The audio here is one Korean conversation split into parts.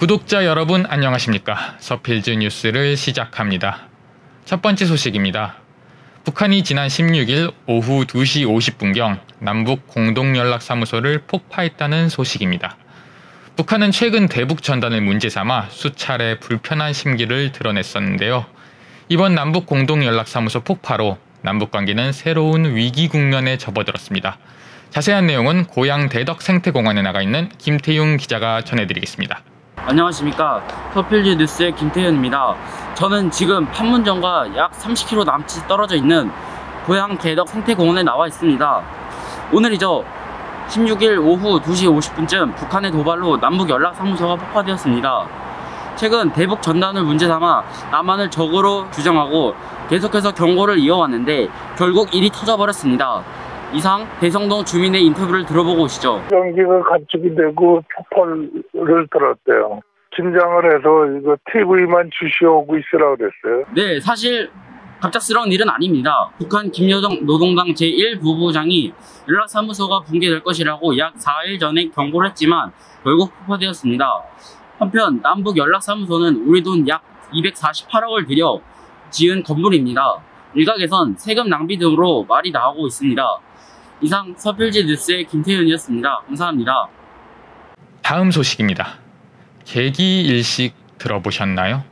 구독자 여러분 안녕하십니까? 서필즈 뉴스를 시작합니다. 첫 번째 소식입니다. 북한이 지난 16일 오후 2시 50분경 남북 공동연락사무소를 폭파했다는 소식입니다. 북한은 최근 대북 전단을 문제 삼아 수차례 불편한 심기를 드러냈었는데요. 이번 남북 공동연락사무소 폭파로 남북관계는 새로운 위기 국면에 접어들었습니다. 자세한 내용은 고양 대덕 생태공원에 나가 있는 김태용 기자가 전해드리겠습니다. 안녕하십니까. 서필즈 뉴스의 김태현입니다. 저는 지금 판문점과 약 30km 남짓 떨어져 있는 고양 대덕 생태공원에 나와 있습니다. 오늘이죠. 16일 오후 2시 50분쯤 북한의 도발로 남북연락사무소가 폭파되었습니다. 최근 대북 전단을 문제 삼아 남한을 적으로 규정하고 계속해서 경고를 이어왔는데 결국 일이 터져버렸습니다. 이상 대성동 주민의 인터뷰를 들어보고 오시죠. 경기가 감축이 되고 폭발을 들었대요. 긴장을 해서 이거 TV만 주시오고 있으라고 그랬어요. 네, 사실 갑작스러운 일은 아닙니다. 북한 김여정 노동당 제1부부장이 연락사무소가 붕괴될 것이라고 약 4일 전에 경고를 했지만 결국 폭파되었습니다. 한편 남북 연락사무소는 우리 돈 약 248억을 들여 지은 건물입니다. 일각에선 세금 낭비 등으로 말이 나오고 있습니다. 이상 서필즈 뉴스의 김태현이었습니다. 감사합니다. 다음 소식입니다. 개기일식 들어보셨나요?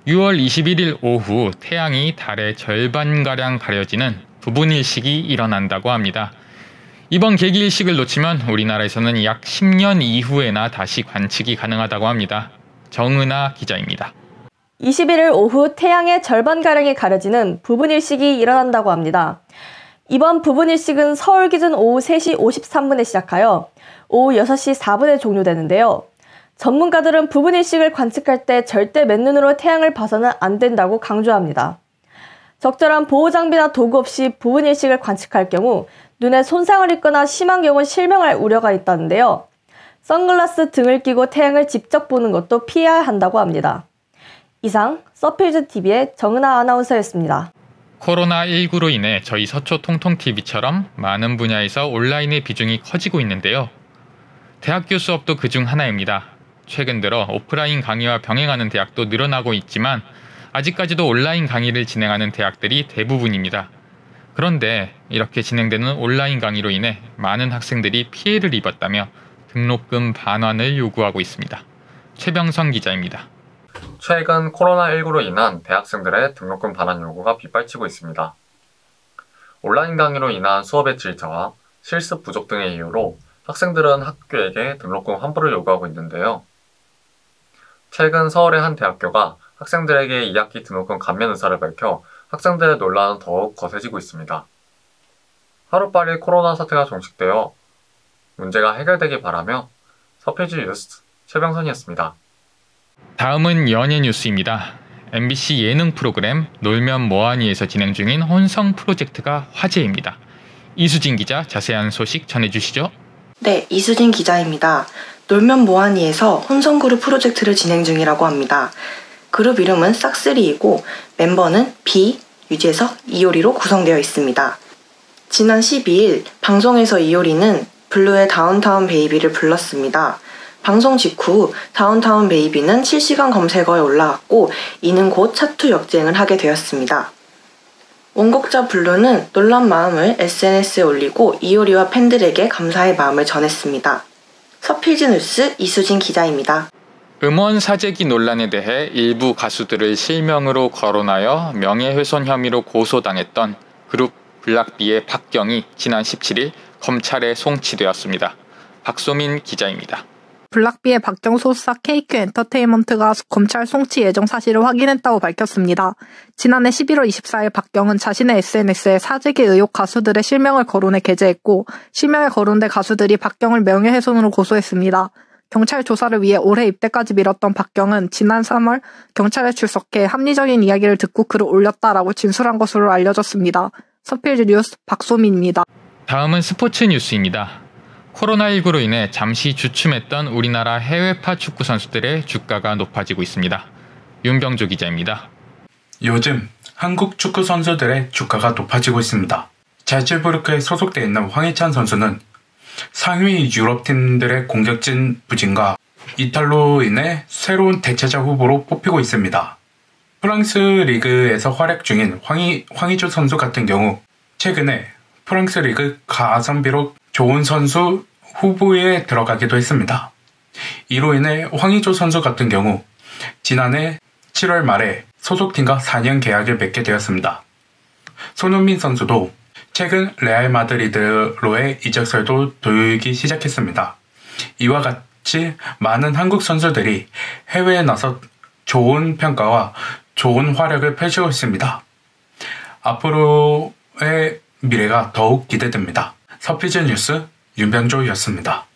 6월 21일 오후 태양이 달의 절반가량 가려지는 부분일식이 일어난다고 합니다. 이번 개기일식을 놓치면 우리나라에서는 약 10년 이후에나 다시 관측이 가능하다고 합니다. 정은아 기자입니다. 21일 오후 태양의 절반가량이 가려지는 부분일식이 일어난다고 합니다. 이번 부분일식은 서울 기준 오후 3시 53분에 시작하여 오후 6시 4분에 종료되는데요. 전문가들은 부분일식을 관측할 때 절대 맨눈으로 태양을 봐서는 안 된다고 강조합니다. 적절한 보호장비나 도구 없이 부분일식을 관측할 경우 눈에 손상을 입거나 심한 경우 실명할 우려가 있다는데요. 선글라스 등을 끼고 태양을 직접 보는 것도 피해야 한다고 합니다. 이상 서필즈TV의 정은아 아나운서였습니다. 코로나19로 인해 저희 서초통통TV처럼 많은 분야에서 온라인의 비중이 커지고 있는데요. 대학교 수업도 그중 하나입니다. 최근 들어 오프라인 강의와 병행하는 대학도 늘어나고 있지만 아직까지도 온라인 강의를 진행하는 대학들이 대부분입니다. 그런데 이렇게 진행되는 온라인 강의로 인해 많은 학생들이 피해를 입었다며 등록금 반환을 요구하고 있습니다. 최병성 기자입니다. 최근 코로나19로 인한 대학생들의 등록금 반환 요구가 빗발치고 있습니다. 온라인 강의로 인한 수업의 질 저하, 실습 부족 등의 이유로 학생들은 학교에게 등록금 환불을 요구하고 있는데요. 최근 서울의 한 대학교가 학생들에게 2학기 등록금 감면 의사를 밝혀 학생들의 논란은 더욱 거세지고 있습니다. 하루빨리 코로나 사태가 종식되어 문제가 해결되길 바라며 서필즈 뉴스 최병선이었습니다. 다음은 연예 뉴스입니다. MBC 예능 프로그램 놀면 뭐하니에서 진행 중인 혼성 프로젝트가 화제입니다. 이수진 기자 자세한 소식 전해주시죠. 네, 이수진 기자입니다. 놀면 뭐하니에서 혼성그룹 프로젝트를 진행 중이라고 합니다. 그룹 이름은 싹쓰리이고 멤버는 비, 유재석, 이효리로 구성되어 있습니다. 지난 12일 방송에서 이효리는 블루의 다운타운 베이비를 불렀습니다. 방송 직후 다운타운 베이비는 실시간 검색어에 올라왔고 이는 곧 차트 역주행을 하게 되었습니다. 원곡자 블루는 놀란 마음을 SNS에 올리고 이효리와 팬들에게 감사의 마음을 전했습니다. 서필즈 뉴스 이수진 기자입니다. 음원 사재기 논란에 대해 일부 가수들을 실명으로 거론하여 명예훼손 혐의로 고소당했던 그룹 블락비의 박경이 지난 17일 검찰에 송치되었습니다. 박소민 기자입니다. 블락비의 박경 소속사 KQ 엔터테인먼트가 검찰 송치 예정 사실을 확인했다고 밝혔습니다. 지난해 11월 24일 박경은 자신의 SNS에 사재기 의혹 가수들의 실명을 거론해 게재했고 실명에 거론된 가수들이 박경을 명예훼손으로 고소했습니다. 경찰 조사를 위해 올해 입대까지 미뤘던 박경은 지난 3월 경찰에 출석해 합리적인 이야기를 듣고 글을 올렸다라고 진술한 것으로 알려졌습니다. 서필즈 뉴스 박소민입니다. 다음은 스포츠 뉴스입니다. 코로나19로 인해 잠시 주춤했던 우리나라 해외파 축구 선수들의 주가가 높아지고 있습니다. 윤병조 기자입니다. 요즘 한국 축구 선수들의 주가가 높아지고 있습니다. 잘츠부르크에 소속되어 있는 황희찬 선수는 상위 유럽팀들의 공격진 부진과 이탈로 인해 새로운 대체자 후보로 뽑히고 있습니다. 프랑스 리그에서 활약 중인 황의조 선수 같은 경우 최근에 프랑스 리그 가성비로 좋은 선수 후보에 들어가기도 했습니다. 이로 인해 황의조 선수 같은 경우 지난해 7월 말에 소속팀과 4년 계약을 맺게 되었습니다. 손흥민 선수도 최근 레알 마드리드로의 이적설도 돌기 시작했습니다. 이와 같이 많은 한국 선수들이 해외에 나서 좋은 평가와 좋은 활약을 펼치고 있습니다. 앞으로의 미래가 더욱 기대됩니다. 서필즈 뉴스 윤병조였습니다.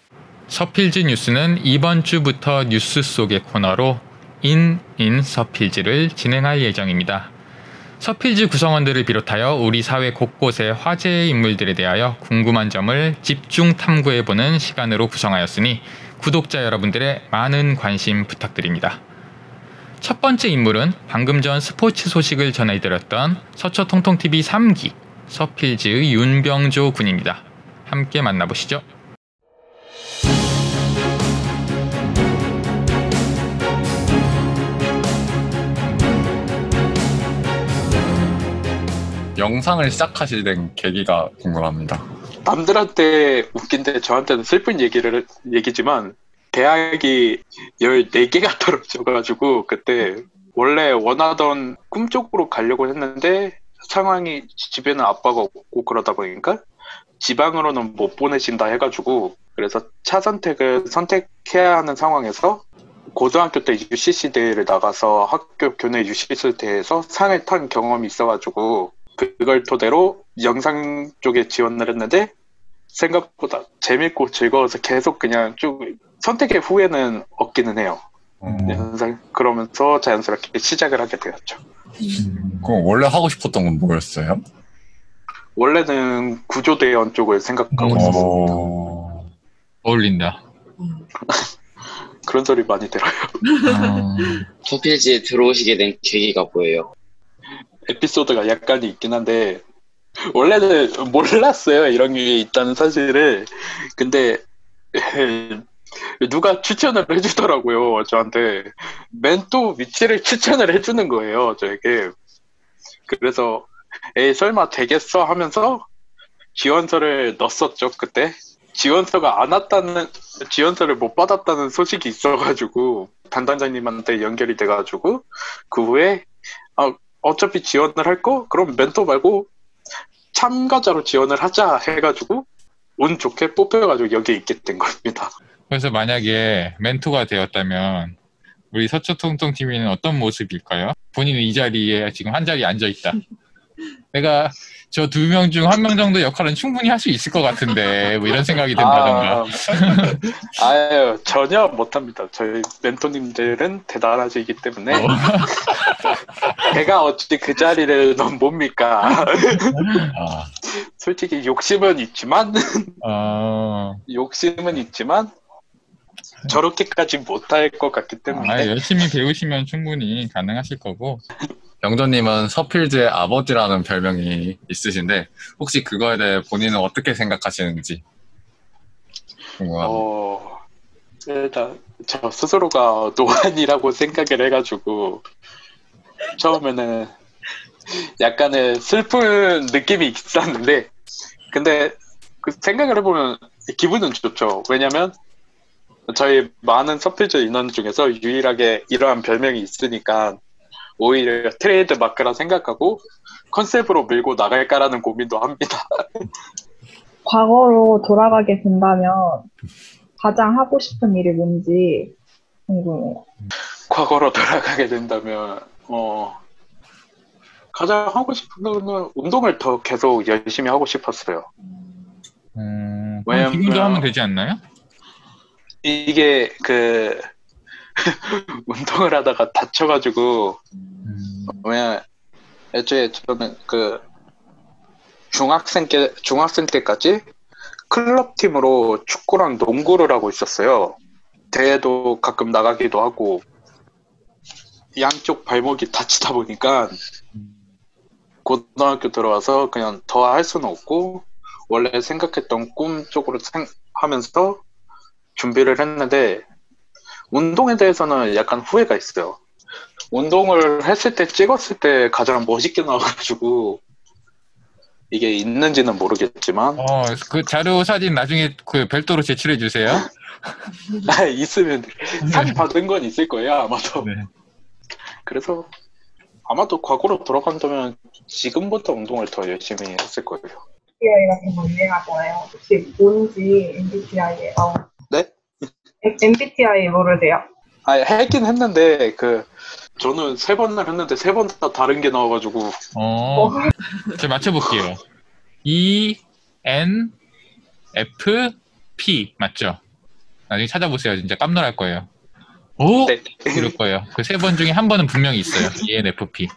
서필즈 뉴스는 이번 주부터 뉴스 속의 코너로 인 서필즈를 진행할 예정입니다. 서필즈 구성원들을 비롯하여 우리 사회 곳곳의 화제의 인물들에 대하여 궁금한 점을 집중 탐구해보는 시간으로 구성하였으니 구독자 여러분들의 많은 관심 부탁드립니다. 첫 번째 인물은 방금 전 스포츠 소식을 전해드렸던 서초통통TV 3기 서필즈 윤병조 군입니다. 함께 만나보시죠. 영상을 시작하시게 된 계기가 궁금합니다. 남들한테 웃긴데 저한테는 슬픈 얘기지만 대학이 14개가 떨어져가지고 그때 원래 원하던 꿈 쪽으로 가려고 했는데 상황이 집에는 아빠가 없고 그러다 보니까 지방으로는 못 보내신다 해가지고 그래서 차 선택을 선택해야 하는 상황에서 고등학교 때 UCC 대회를 나가서 학교 교내 UCC 대회에서 상을 탄 경험이 있어가지고 그걸 토대로 영상 쪽에 지원을 했는데 생각보다 재밌고 즐거워서 계속 그냥 쭉 선택의 후회는 없기는 해요. 그러면서 자연스럽게 시작을 하게 되었죠. 그럼 원래 하고 싶었던 건 뭐였어요? 원래는 구조대원 쪽을 생각하고 있었습니다. 어울린다. 그런 소리 많이 들어요. 서필즈에 들어오시게 된 계기가 뭐예요? 에피소드가 약간 있긴 한데 원래는 몰랐어요. 이런 게 있다는 사실을. 근데 누가 추천을 해주더라고요. 저한테 멘토 위치를 추천을 해주는 거예요. 저에게. 그래서 에이 설마 되겠어 하면서 지원서를 넣었었죠. 그때 지원서를 못 받았다는 소식이 있어가지고 담당자님한테 연결이 돼가지고 그 후에 어차피 지원을 할 거? 그럼 멘토 말고 참가자로 지원을 하자 해가지고 운 좋게 뽑혀가지고 여기에 있게 된 겁니다. 그래서 만약에 멘토가 되었다면 우리 서초통통TV는 어떤 모습일까요? 본인은 이 자리에 지금 한 자리에 앉아있다. 내가 저 2명 중 1명 정도 역할은 충분히 할 수 있을 것 같은데 뭐 이런 생각이 든다던가. 아유 전혀 못합니다. 저희 멘토님들은 대단하시기 때문에 제가 어찌 그 자리를 뭡니까. 솔직히 욕심은 있지만 저렇게까지 못할 것 같기 때문에 열심히 배우시면 충분히 가능하실 거고. 병조님은 서필즈의 아버지라는 별명이 있으신데 혹시 그거에 대해 본인은 어떻게 생각하시는지 궁금합니다. 일단 저 스스로가 노안이라고 생각을 해가지고 처음에는 약간의 슬픈 느낌이 있었는데 근데 그 생각을 해보면 기분은 좋죠. 왜냐면 저희 많은 서필즈 인원 중에서 유일하게 이러한 별명이 있으니까 오히려 트레이드 마크라 생각하고 컨셉으로 밀고 나갈까라는 고민도 합니다. 과거로 돌아가게 된다면 가장 하고 싶은 일이 뭔지 궁금해요. 과거로 돌아가게 된다면 가장 하고 싶은 거는 운동을 더 계속 열심히 하고 싶었어요. 왜냐면 지금도 하면 되지 않나요? 이게 운동을 하다가 다쳐가지고 왜냐 애초에 저는 중학생 때까지 클럽 팀으로 축구랑 농구를 하고 있었어요. 대회도 가끔 나가기도 하고 양쪽 발목이 다치다 보니까 고등학교 들어와서 그냥 더 할 수는 없고 원래 생각했던 꿈 쪽으로 하면서 준비를 했는데 운동에 대해서는 약간 후회가 있어요. 운동을 했을 때 찍었을 때 가장 멋있게 나와가지고 이게 있는지는 모르겠지만 그 자료 사진 나중에 그 별도로 제출해 주세요. 있으면 상 받은 건 있을 거예요 아마도. 네. 그래서 아마도 과거로 돌아간다면 지금부터 운동을 더 열심히 했을 거예요. MBTI 같은 거 유행하잖아요. 혹시 뭔지 MBTI에 네? MBTI 모르세요? 했긴 했는데 저는 3번을 했는데 3번 다 다른 게 나와가지고. 제가 맞춰볼게요. ENFP 맞죠? 나중에 찾아보세요. 진짜 깜놀할 거예요. 네. 이럴 거예요. 그 3번 중에 한 번은 분명히 있어요. ENFP.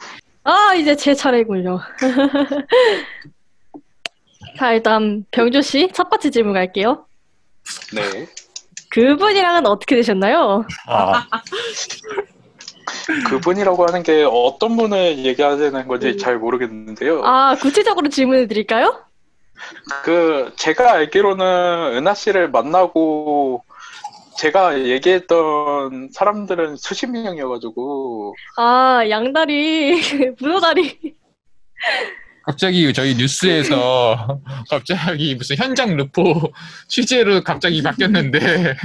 이제 제 차례군요. 자, 일단 병조 씨 첫 번째 질문 갈게요. 네. 그분이랑은 어떻게 되셨나요? 그분이라고 하는 게 어떤 분을 얘기하는 건지 잘 모르겠는데요. 구체적으로 질문을 드릴까요? 제가 알기로는 은하 씨를 만나고 제가 얘기했던 사람들은 수십 명이어가지고. 양다리, 문어다리. 갑자기 저희 뉴스에서 갑자기 무슨 현장 루포 취재로 갑자기 바뀌었는데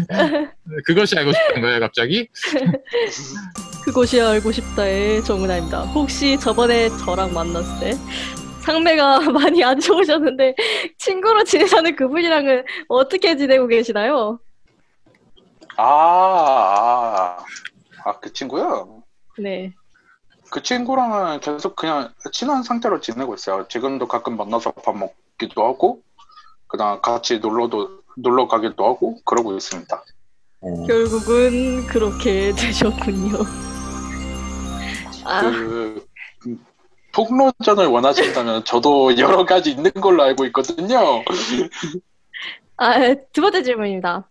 그것이 알고 싶은 거예요, 갑자기? 그것이 알고 싶다의 정은아입니다. 혹시 저번에 저랑 만났을 때 상매가 많이 안 좋으셨는데 친구로 지내자는 그분이랑은 어떻게 지내고 계시나요? 그 친구요? 네. 그 친구랑은 계속 그냥 친한 상태로 지내고 있어요. 지금도 가끔 만나서 밥 먹기도 하고, 그다음 같이 놀러 가기도 하고 그러고 있습니다. 결국은 그렇게 되셨군요. 폭로전을 원하신다면 저도 여러 가지 있는 걸로 알고 있거든요. 두 번째 질문입니다.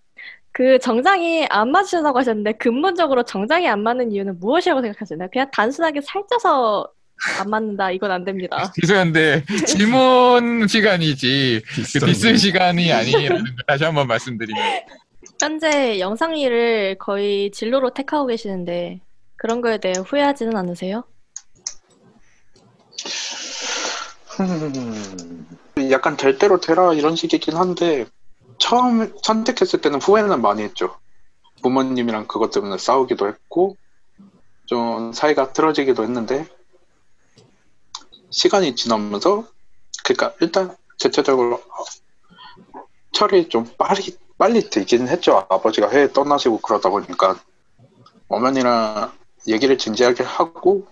그 정장이 안 맞으신다고 하셨는데 근본적으로 정장이 안 맞는 이유는 무엇이라고 생각하시나요? 그냥 단순하게 살쪄서 안 맞는다, 이건 안 됩니다. 죄송한데 질문 시간이지 디스 시간이 아니라는 거 다시 한번 말씀드리면, 현재 영상 일을 거의 진로로 택하고 계시는데 그런 거에 대해 후회하지는 않으세요? 약간 될 대로 되라 이런 식이긴 한데 처음 선택했을 때는 후회는 많이 했죠. 부모님이랑 그것 때문에 싸우기도 했고 좀 사이가 틀어지기도 했는데 시간이 지나면서 그러니까 일단 대체적으로 철이 좀 빨리 들기는 했죠. 아버지가 해외 떠나시고 그러다 보니까 어머니랑 얘기를 진지하게 하고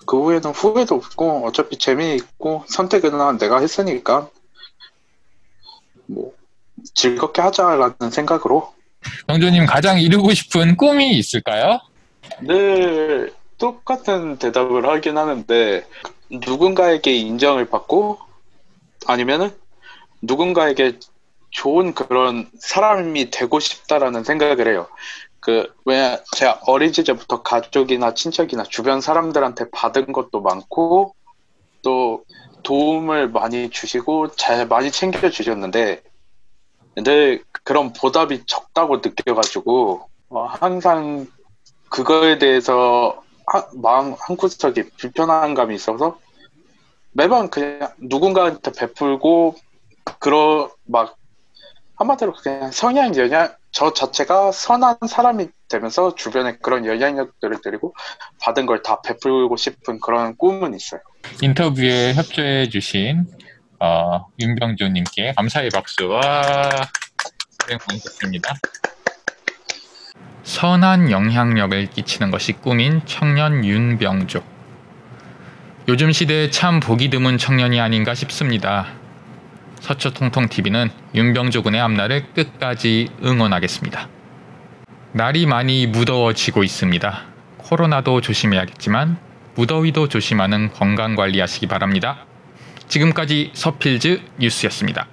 그 후에는 후회도 없고 어차피 재미있고 선택은 내가 했으니까 뭐 즐겁게 하자라는 생각으로. 병조님 가장 이루고 싶은 꿈이 있을까요? 늘 똑같은 대답을 하긴 하는데 누군가에게 인정을 받고 아니면은 누군가에게 좋은 그런 사람이 되고 싶다라는 생각을 해요. 왜냐 제가 어린 시절부터 가족이나 친척이나 주변 사람들한테 받은 것도 많고 또 도움을 많이 주시고 많이 챙겨주셨는데 늘 그런 보답이 적다고 느껴가지고 항상 그거에 대해서 마음 한구석에 불편한 감이 있어서 매번 그냥 누군가한테 베풀고 한마디로 그냥 저 자체가 선한 사람이 되면서 주변에 그런 영향력들을 드리고 받은 걸 다 베풀고 싶은 그런 꿈은 있어요. 인터뷰에 협조해 주신 윤병조님께 감사의 박수와 고생 많으셨습니다. 선한 영향력을 끼치는 것이 꿈인 청년 윤병조. 요즘 시대에 참 보기 드문 청년이 아닌가 싶습니다. 서초통통TV는 윤병조 군의 앞날을 끝까지 응원하겠습니다. 날이 많이 무더워지고 있습니다. 코로나도 조심해야겠지만 무더위도 조심하는 건강관리 하시기 바랍니다. 지금까지 서필즈 뉴스였습니다.